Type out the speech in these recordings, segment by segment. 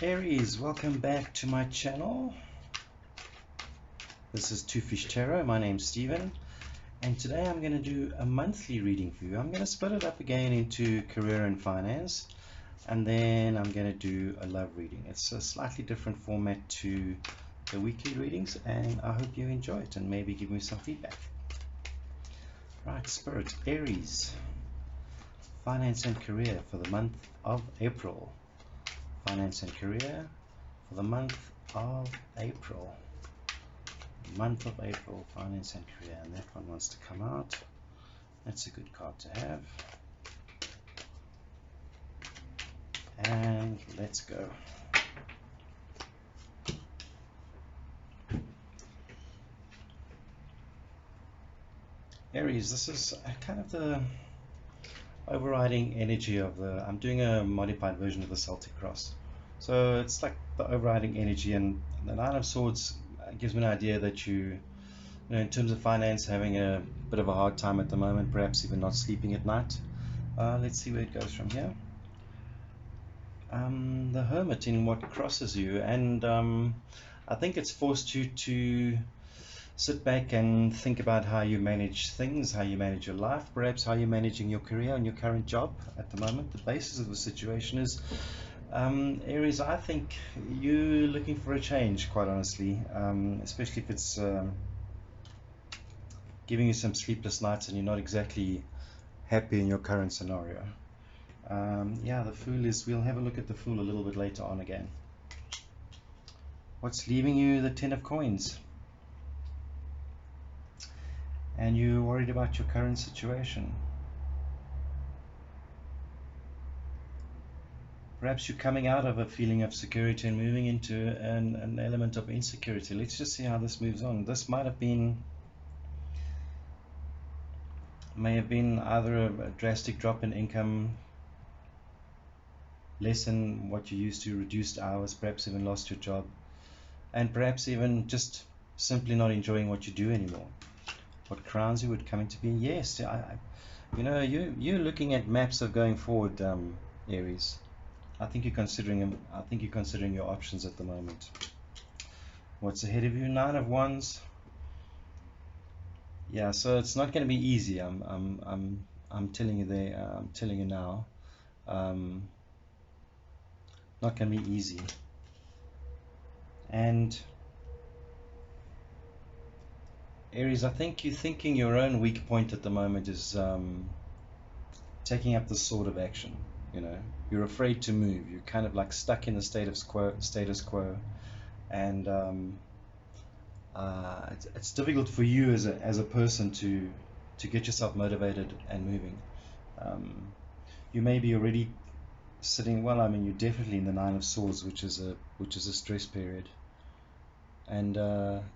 Aries, welcome back to my channel. This is Two Fish Tarot. My name's Steven, and today I'm going to do a monthly reading for you. I'm going to split it up again into career and finance, and then I'm going to do a love reading. It's a slightly different format to the weekly readings, and I hope you enjoy it and maybe give me some feedback. Right, Spirit, Aries, finance and career for the month of April. Finance and career for the month of April. Month of April, finance and career, and that one wants to come out. That's a good card to have. And let's go. Aries, this is kind of the overriding energy of the, I'm doing a modified version of the Celtic cross. So it's like the overriding energy, and the Nine of Swords gives me an idea that you know, in terms of finance, having a bit of a hard time at the moment, perhaps even not sleeping at night. Let's see where it goes from here. The Hermit in what crosses you, and I think it's forced you to sit back and think about how you manage things, how you manage your life, perhaps how you're managing your career and your current job at the moment. The basis of the situation is, Aries, I think you're looking for a change, quite honestly, especially if it's giving you some sleepless nights and you're not exactly happy in your current scenario. Yeah, the Fool is, we'll have a look at the Fool a little bit later on again. What's leaving you? The Ten of Coins. And you're worried about your current situation. Perhaps you're coming out of a feeling of security and moving into an element of insecurity. Let's just see how this moves on. This may have been either a drastic drop in income, less than what you used to, reduced hours, perhaps even lost your job, and perhaps even just simply not enjoying what you do anymore. What crowns you would come into being? Yes, you know, you're looking at maps of going forward, Aries. I think you're considering your options at the moment. What's ahead of you? Nine of Wands. Yeah, so it's not going to be easy. I'm telling you there. I'm telling you now. Not going to be easy. And Aries, I think you're thinking your own weak point at the moment is taking up the sword of action. You know, you're afraid to move. You're kind of like stuck in the status quo, and it's difficult for you as a person to get yourself motivated and moving. You may be already sitting. Well, I mean, you're definitely in the Nine of Swords, which is a stress period. And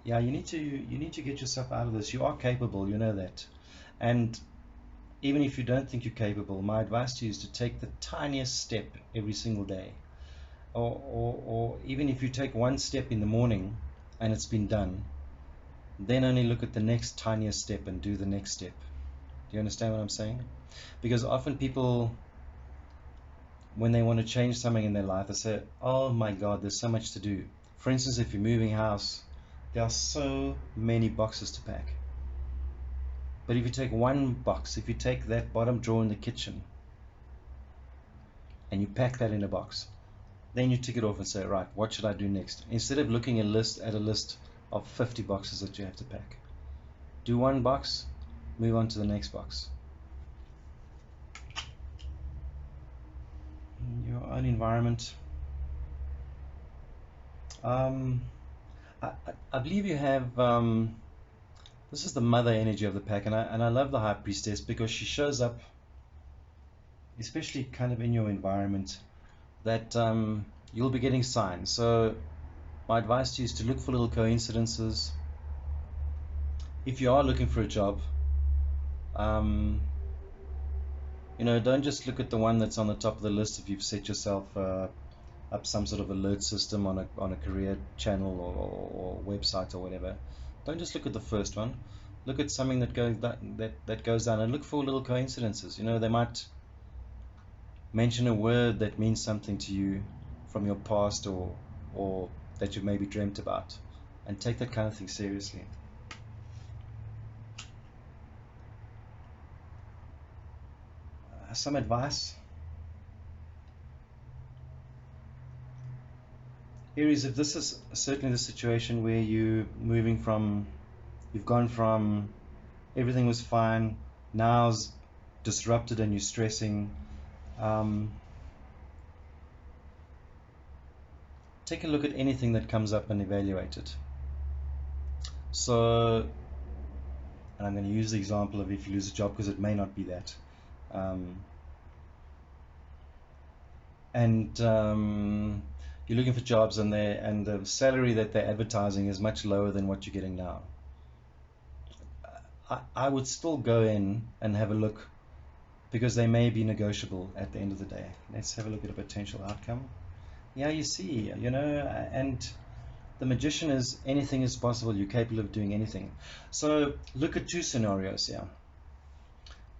yeah, you need to get yourself out of this. You are capable, you know that. And even if you don't think you're capable, my advice to you is to take the tiniest step every single day. Or even if you take one step in the morning and it's been done, then only look at the next tiniest step and do the next step. Do you understand what I'm saying? Because often people, when they want to change something in their life, they say, oh my God, there's so much to do. For instance, if you're moving house, there are so many boxes to pack. But if you take one box, if you take that bottom drawer in the kitchen and you pack that in a box, then you tick it off and say, right, what should I do next? Instead of looking at a list of 50 boxes that you have to pack. Do one box, move on to the next box. Your own environment. I believe you have, this is the mother energy of the pack, and I love the High Priestess because she shows up, especially kind of in your environment, that you'll be getting signs. So my advice to you is to look for little coincidences. If you are looking for a job, you know, don't just look at the one that's on the top of the list. If you've set yourself up some sort of alert system on a career channel or website or whatever, don't just look at the first one. Look at something that goes down, and look for little coincidences. You know, they might mention a word that means something to you from your past, or that you've maybe dreamt about, and take that kind of thing seriously. Some advice. Aries, if this is certainly the situation where you've gone from everything was fine, now's disrupted and you're stressing, take a look at anything that comes up and evaluate it. So, and I'm going to use the example of if you lose a job, because it may not be that. You're looking for jobs, and the salary that they're advertising is much lower than what you're getting now. I would still go in and have a look, because they may be negotiable at the end of the day. Let's have a look at a potential outcome. Yeah, you see, and the magician is anything is possible. You're capable of doing anything. So look at two scenarios here.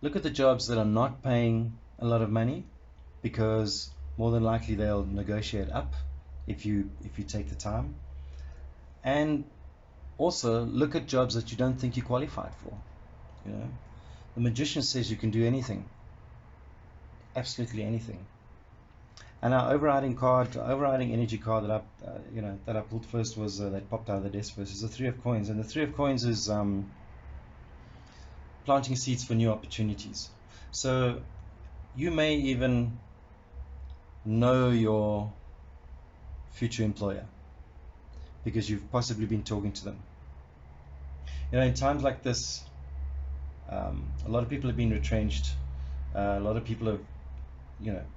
Look at the jobs that are not paying a lot of money, because more than likely they'll negotiate up if you take the time. And also look at jobs that you don't think you're qualified for. The magician says you can do anything, absolutely anything. And our overriding energy card that I pulled first was that popped out of the desk first, is the Three of Coins. And the Three of Coins is planting seeds for new opportunities. So you may even know your future employer, because you've possibly been talking to them. In times like this, a lot of people have been retrenched. A lot of people have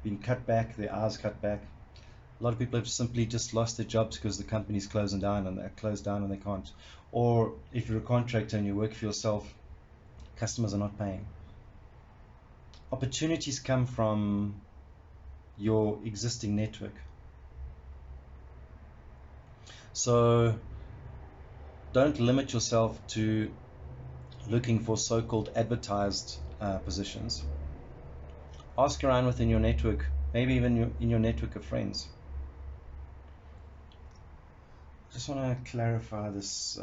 been cut back, their hours cut back. A lot of people have simply just lost their jobs because the company's closing down, and they're closed down and they can't. Or if you're a contractor and you work for yourself, customers are not paying. Opportunities come from your existing network. So don't limit yourself to looking for so-called advertised positions. Ask around within your network, maybe even in your network of friends. Just want to clarify this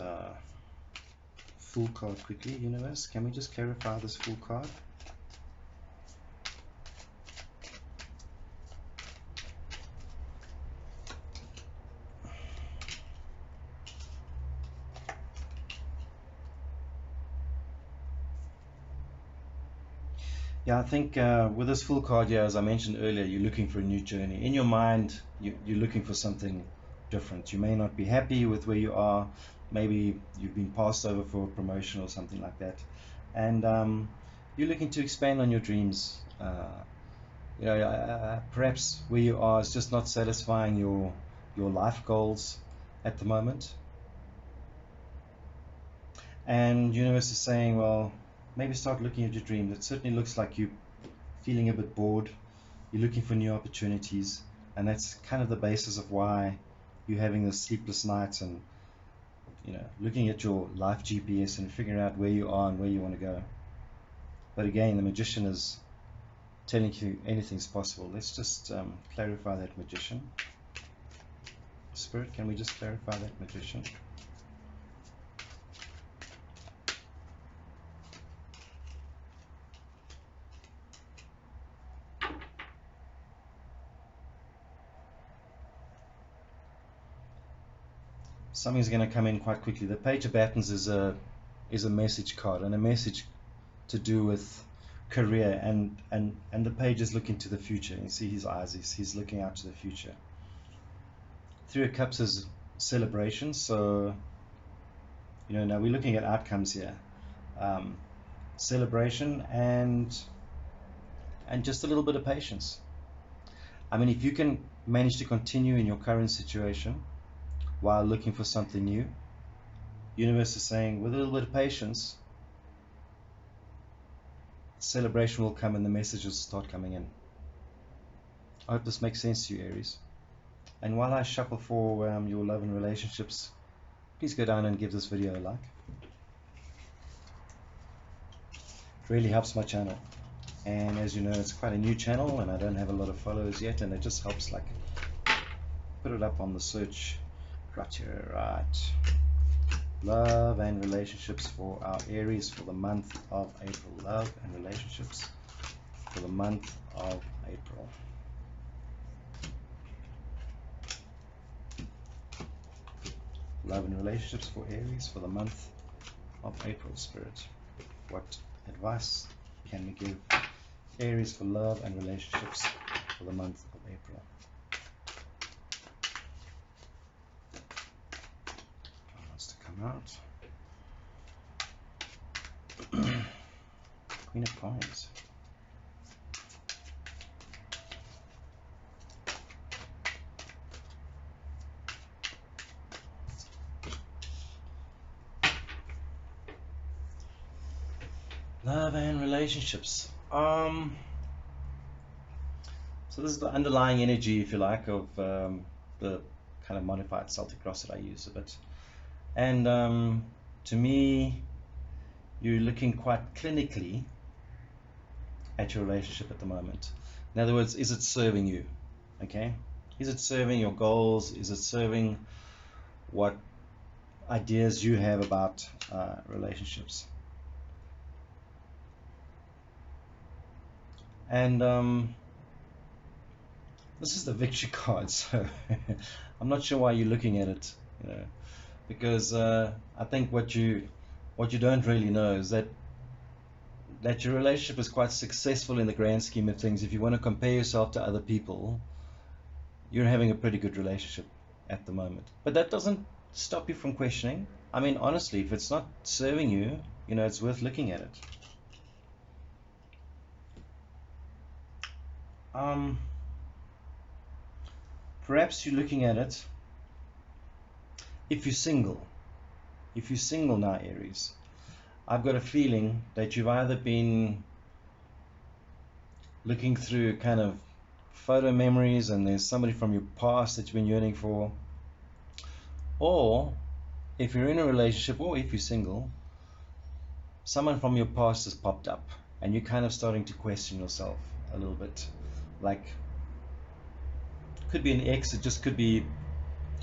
Fool card quickly. Universe, can we just clarify this Fool card? Yeah, I think with this Fool card here, as I mentioned earlier, you're looking for a new journey. In your mind, you're looking for something different. You may not be happy with where you are. Maybe you've been passed over for a promotion or something like that. And you're looking to expand on your dreams. Perhaps where you are is just not satisfying your life goals at the moment. And universe is saying, well, maybe start looking at your dreams. It certainly looks like you're feeling a bit bored. You're looking for new opportunities, and that's kind of the basis of why you're having the sleepless nights and looking at your life GPS and figuring out where you are and where you want to go. But again, the magician is telling you anything's possible. Let's just clarify that magician. Spirit, can we just clarify that magician? Something's going to come in quite quickly. The Page of Battens is a message card, and a message to do with career, and the page is looking to the future. You see his eyes, he's looking out to the future. Three of Cups is celebration. So now we're looking at outcomes here. Celebration and just a little bit of patience. I mean, if you can manage to continue in your current situation while looking for something new, universe is saying with a little bit of patience, celebration will come and the messages start coming in. I hope this makes sense to you, Aries. And while I shuffle for your love and relationships, please go down and give this video a like. It really helps my channel. And as you know, it's quite a new channel and I don't have a lot of followers yet, and it just helps like put it up on the search criteria, right? Love and relationships for our Aries for the month of April. Love and relationships for the month of April. Love and relationships for Aries for the month of April, Spirit. What advice can we give Aries for love and relationships for the month of April? What wants to come out? Queen of Coins. Love and relationships. So this is the underlying energy, if you like, of the kind of modified Celtic cross that I use a bit. And to me, you're looking quite clinically at your relationship at the moment. In other words, is it serving you? Okay? Is it serving your goals? Is it serving what ideas you have about relationships? And this is the victory card, so I'm not sure why you're looking at it, because I think what you don't really know is that your relationship is quite successful in the grand scheme of things. If you want to compare yourself to other people, you're having a pretty good relationship at the moment. But that doesn't stop you from questioning. I mean, honestly, if it's not serving you, it's worth looking at it. Perhaps you're looking at it if you're single. If you're single now, Aries, I've got a feeling that you've either been looking through kind of photo memories and there's somebody from your past that you've been yearning for, or if you're in a relationship, or if you're single, someone from your past has popped up and you're kind of starting to question yourself a little bit. Like, could be an ex, it just could be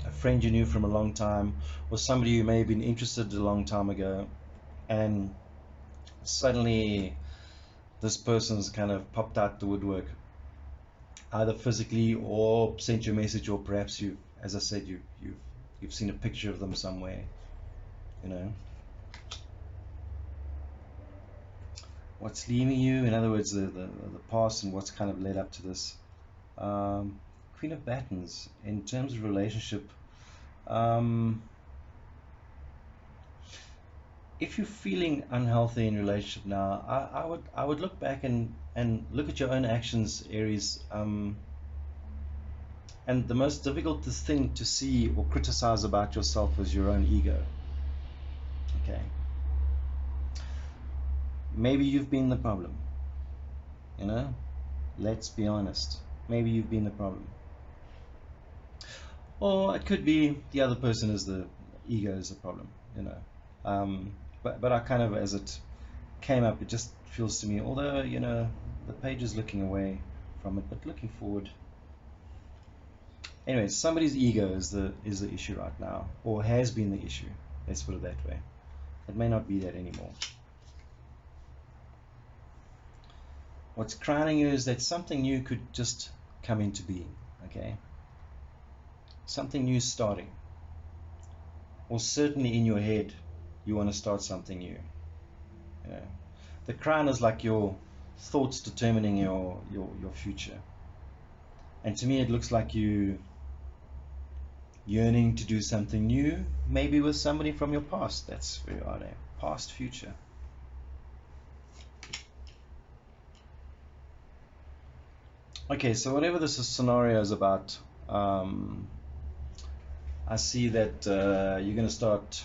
a friend you knew from a long time, or somebody you may have been interested in a long time ago, and suddenly this person's kind of popped out the woodwork, either physically or sent you a message, or perhaps you, as I said, you've seen a picture of them somewhere. What's leaving you, in other words, the past and what's kind of led up to this. Queen of Batons. In terms of relationship, if you're feeling unhealthy in relationship now, I would look back and look at your own actions, Aries. And the most difficult thing to see or criticize about yourself is your own ego. Okay. Maybe you've been the problem. Let's be honest. Maybe you've been the problem. Or it could be the other person is the ego is the problem. But I kind of, as it came up, it just feels to me, although the page is looking away from it, but looking forward. Anyway, somebody's ego is the issue right now, or has been the issue. Let's put it that way. It may not be that anymore. What's crowning you is that something new could just come into being. Okay, something new starting, or certainly in your head, you want to start something new. The crown is like your thoughts determining your future. And to me, it looks like you yearning to do something new, maybe with somebody from your past. That's very odd, eh? Past, future. Okay, so whatever this scenario is about, I see that you're going to start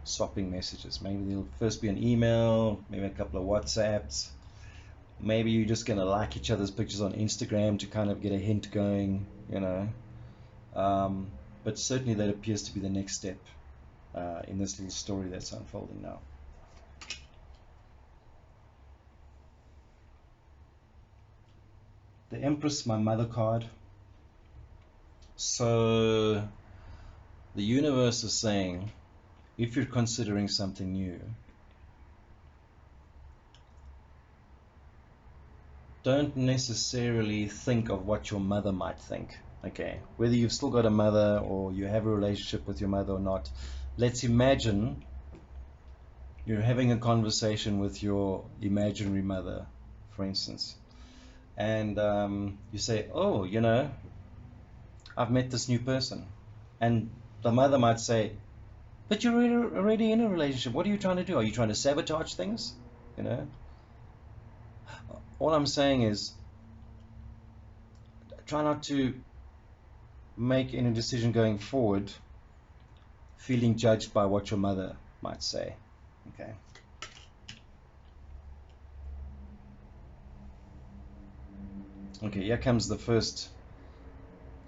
swapping messages. Maybe there'll first be an email, maybe a couple of WhatsApps. Maybe you're just going to like each other's pictures on Instagram to kind of get a hint going, but certainly that appears to be the next step in this little story that's unfolding now. The Empress, my mother card. So the universe is saying, if you're considering something new, don't necessarily think of what your mother might think. Okay, whether you've still got a mother or you have a relationship with your mother or not, let's imagine you're having a conversation with your imaginary mother, for instance, and you say, oh, I've met this new person. And the mother might say, but you're already in a relationship. What are you trying to do? Are you trying to sabotage things? You know, all I'm saying is try not to make any decision going forward feeling judged by what your mother might say. Okay. Okay, here comes the first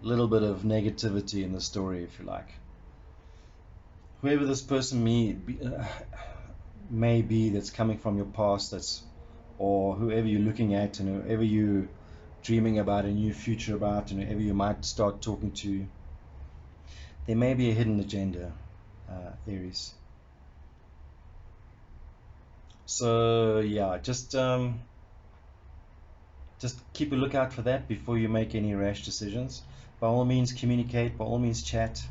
little bit of negativity in the story, if you like. Whoever this person may be that's coming from your past, or whoever you're looking at, and whoever you're dreaming about a new future about, and whoever you might start talking to, there may be a hidden agenda, Aries. So yeah, just keep a lookout for that before you make any rash decisions. By all means, communicate. By all means, chat.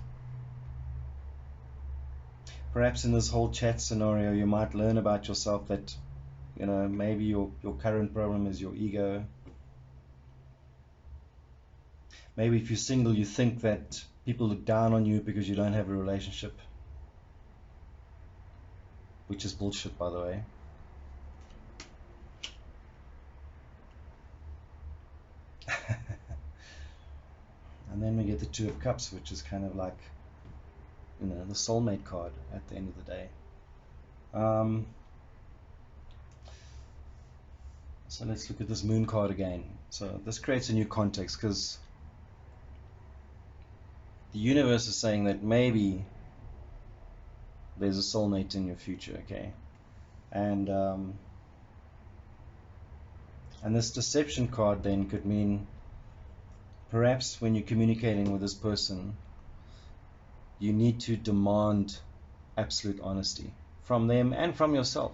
Perhaps in this whole chat scenario, you might learn about yourself that, maybe your current problem is your ego. Maybe if you're single, you think that people look down on you because you don't have a relationship, which is bullshit, by the way. And then we get the Two of Cups, which is kind of like, the soulmate card at the end of the day. So let's look at this Moon card again. So this creates a new context because the universe is saying that maybe there's a soulmate in your future, okay? And this deception card then could mean perhaps when you're communicating with this person, you need to demand absolute honesty from them and from yourself.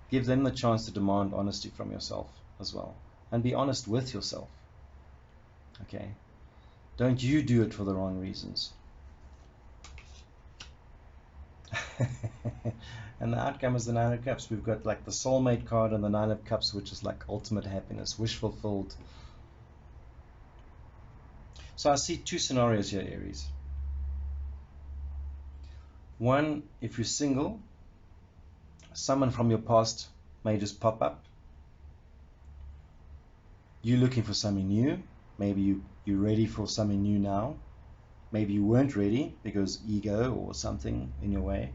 Give them the chance to demand honesty from yourself as well. And be honest with yourself. Okay? Don't you do it for the wrong reasons. And the outcome is the Nine of Cups. We've got like the soulmate card and the Nine of Cups, which is like ultimate happiness, wish fulfilled. So I see two scenarios here, Aries. One, if you're single, someone from your past may just pop up. You're looking for something new. Maybe you're ready for something new now. Maybe you weren't ready because ego or something in your way.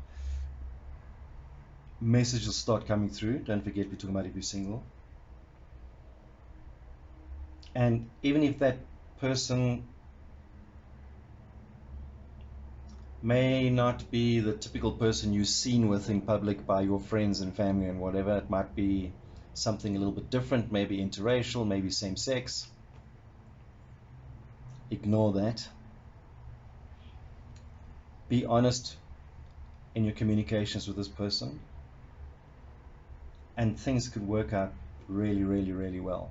Messages start coming through. Don't forget, we're talking about if you're single. And even if that person may not be the typical person you're seen with in public by your friends and family and whatever, it might be something a little bit different, maybe interracial, maybe same sex. Ignore that. Be honest in your communications with this person, and things could work out really, really, really well.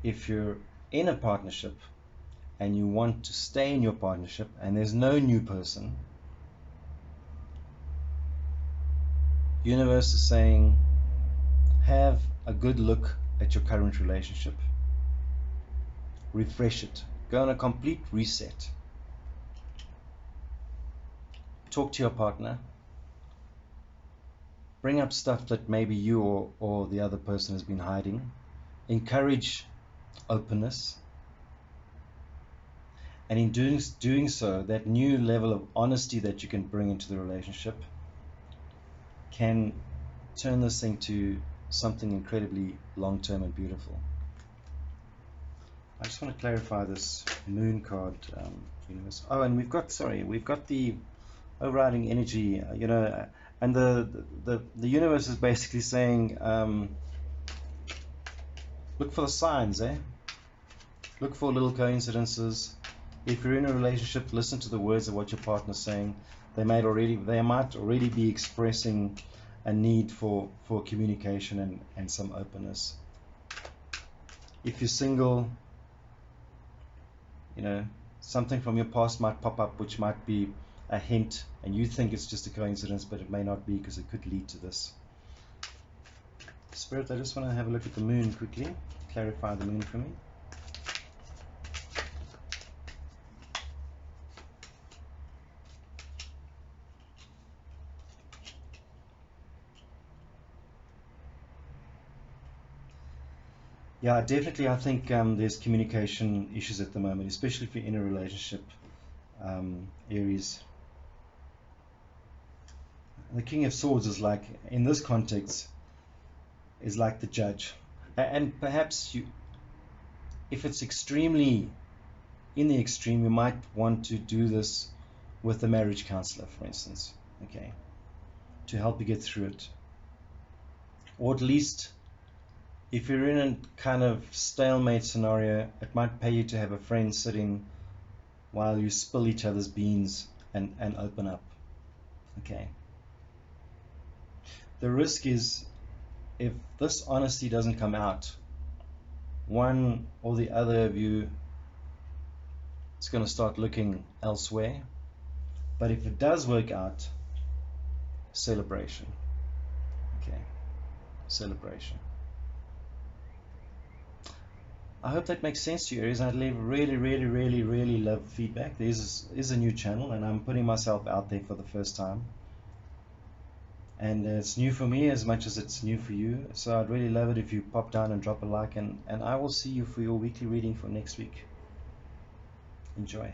If you're in a partnership and you want to stay in your partnership and there's no new person, universe is saying, have a good look at your current relationship. Refresh it. Go on a complete reset. Talk to your partner. Bring up stuff that maybe you or the other person has been hiding. Encourage openness. And in doing so, that new level of honesty that you can bring into the relationship can turn this thing to something incredibly long-term and beautiful. I just want to clarify this Moon card. Oh, and we've got the overriding energy, and the universe is basically saying, look for the signs, Look for little coincidences, If you're in a relationship, listen to the words of what your partner's saying. They might already be expressing a need for communication and some openness. If you're single, you know, something from your past might pop up which might be a hint, and you think it's just a coincidence, but it may not be, because it could lead to this. Spirit, I just want to have a look at the moon quickly, clarify the moon for me. Yeah, definitely. I think there's communication issues at the moment, especially if you're in a relationship, Aries. The King of Swords is like, in this context, is like the judge. And perhaps if it's extremely in the extreme, you might want to do this with a marriage counselor, for instance, okay, to help you get through it. Or at least, if you're in a kind of stalemate scenario, it might pay you to have a friend sitting while you spill each other's beans and open up, okay. The risk is, if this honesty doesn't come out, one or the other of you is going to start looking elsewhere. But if it does work out, celebration, okay, celebration. I hope that makes sense to you, Aries. I'd really love feedback. This is a new channel, and I'm putting myself out there for the first time. And it's new for me as much as it's new for you. So I'd really love it if you pop down and drop a like, and I will see you for your weekly reading for next week. Enjoy.